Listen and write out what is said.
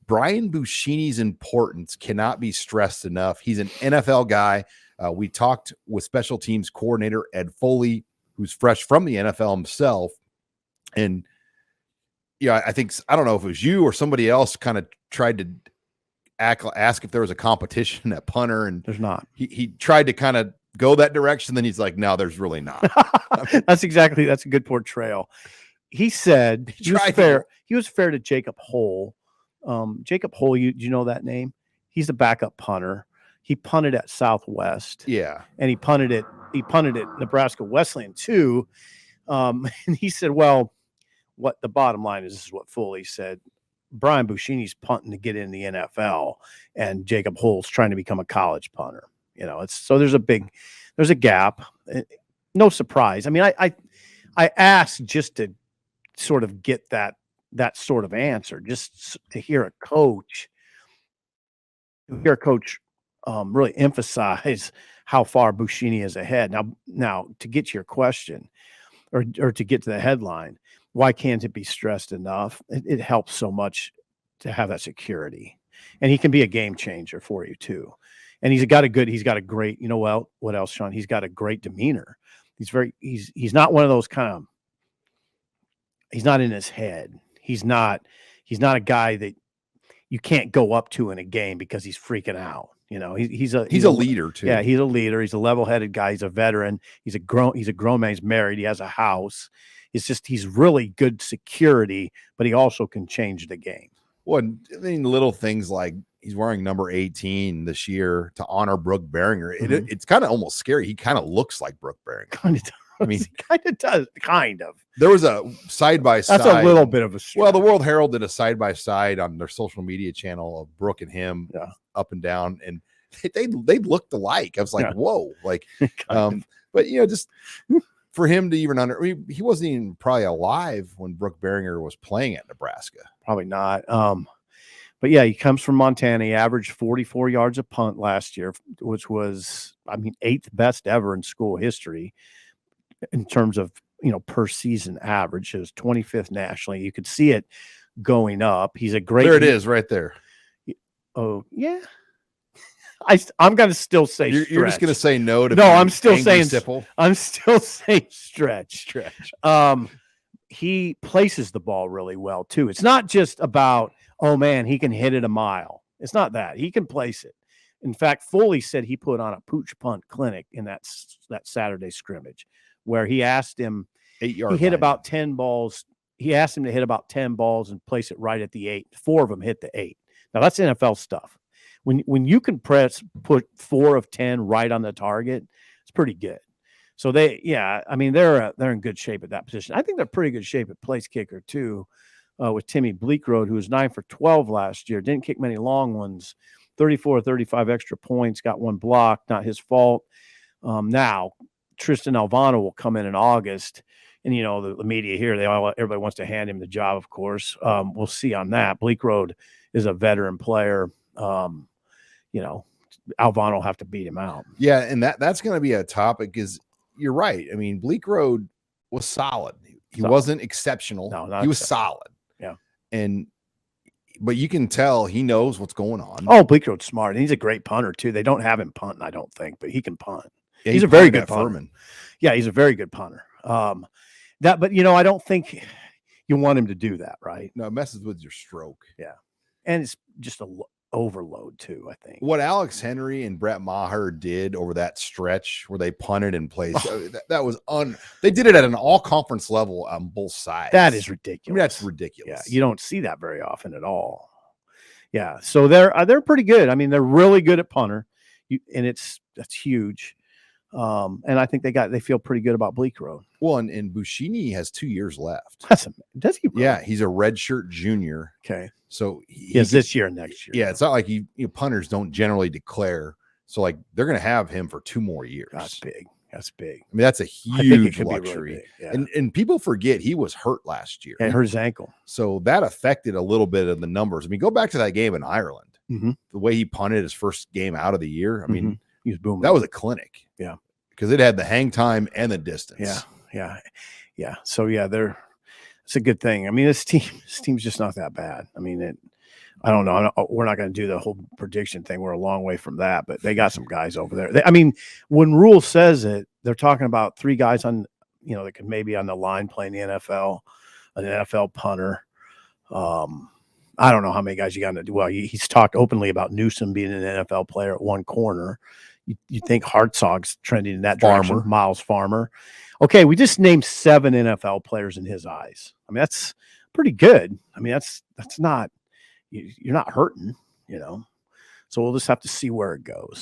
Brian Buschini's importance cannot be stressed enough. He's an NFL guy. We talked with special teams coordinator Ed Foley, who's fresh from the NFL himself. And yeah, I don't know if it was you or somebody else kind of tried to ask if there was a competition at punter, and there's not. He tried to kind of go that direction. Then he's like, no, there's really not. That's a good portrayal. He said he was fair. He was fair to Jacob Hole. Jacob Hole, you know that name? He's the backup punter. He punted at Southwest. Yeah. And he punted at Nebraska Wesleyan too. And he said, well, what the bottom line is, this is what Foley said. Brian Buschini's punting to get in the NFL, and Jacob Hole's trying to become a college punter. There's a gap. No surprise. I mean, I asked just to sort of get that sort of answer, just to hear a coach really emphasize how far Buschini is ahead. Now to get to your question, or to get to the headline, why can't it be stressed enough? It helps so much to have that security, and he can be a game changer for you too. And he's got a great, what else, Sean? He's got a great demeanor. He's not one of those he's not in his head. He's not a guy that you can't go up to in a game because he's freaking out. He's a leader too. Yeah, he's a leader. He's a level-headed guy. He's a veteran. He's a grown man. He's married. He has a house. It's just he's really good security, but he also can change the game. Well, I mean, little things like he's wearing number 18 this year to honor Brooke Berringer. It's kind of almost scary. He kind of looks like Brooke Berringer. Kind of does. I mean, he kind of does. Kind of. There was a side-by-side. That's a little bit of a stretch. Well, the World Herald did a side-by-side on their social media channel of Brooke and him up and down, and they looked alike. I was like, whoa. Like, but, just for him to even he wasn't even probably alive when Brooke Berringer was playing at Nebraska. Probably not. But yeah, he comes from Montana. He averaged 44 yards a punt last year, which was, 8th best ever in school history in terms of, per season average. It was 25th nationally. You could see it going up. He's a great. There it is right there. Oh, yeah. I'm going to still say you're just going to say no to I'm still saying Sipple. I'm still saying stretch. He places the ball really well too. It's not just about, oh man, he can hit it a mile. It's not that. He can place it. In fact, Foley said he put on a pooch punt clinic in that Saturday scrimmage where he asked him 8-yard he hit line. about 10 balls. He asked him to hit about 10 balls and place it right at the 8. 4 of them hit the 8. Now that's NFL stuff. When you can put 4 of 10 right on the target, it's pretty good. So they're in good shape at that position. I think they're pretty good shape at place kicker too, with Timmy Bleekrode, who was 9 for 12 last year. Didn't kick many long ones, 34 or 35 extra points, got 1 block, not his fault. Now Tristan Alvano will come in August, and the media here, everybody wants to hand him the job. Of course, we'll see on that. Bleekrode is a veteran player. Alvano will have to beat him out. Yeah, and that's going to be a topic. Is you're right. I mean, Bleekrode was solid. He wasn't exceptional. No, he was solid. Yeah, but you can tell he knows what's going on. Oh, Bleekrode's smart, and he's a great punter too. They don't have him punting, I don't think, but he can punt. Yeah, he's a very good punter. Furman. Yeah, he's a very good punter. But I don't think you want him to do that, right? No, it messes with your stroke. Yeah, and it's just a overload too, I think. What Alex Henry and Brett Maher did over that stretch where they punted in place, that was they did it at an all-conference level on both sides. That is ridiculous. That's ridiculous. Yeah, you don't see that very often at all. Yeah, so they're pretty good. They're really good at punter, and that's huge. And I think they feel pretty good about Bleekrode. Well, and Buschini has 2 years left. Does he? Really? Yeah, he's a redshirt junior. Okay. So he has this year and next year. Yeah, it's not like punters don't generally declare. So they're going to have him for 2 more years. That's big. That's a huge luxury. Really yeah. And people forget he was hurt last year. And hurt his ankle. So that affected a little bit of the numbers. Go back to that game in Ireland. Mm-hmm. The way he punted his first game out of the year. He was booming. That was a clinic. Yeah. Because it had the hang time and the distance. Yeah. So it's a good thing. This team's just not that bad. I don't know. We're not going to do the whole prediction thing. We're a long way from that, but they got some guys over there. I mean, when Rule says it, they're talking about 3 guys on, that could maybe on the line playing the NFL, an NFL punter. I don't know how many guys you got to do. Well, he's talked openly about Newsom being an NFL player at one corner. You think Hartzog's trending in that direction? Miles Farmer. Okay, we just named 7 NFL players in his eyes. I mean, that's pretty good. I mean, that's not. You're not hurting, So we'll just have to see where it goes.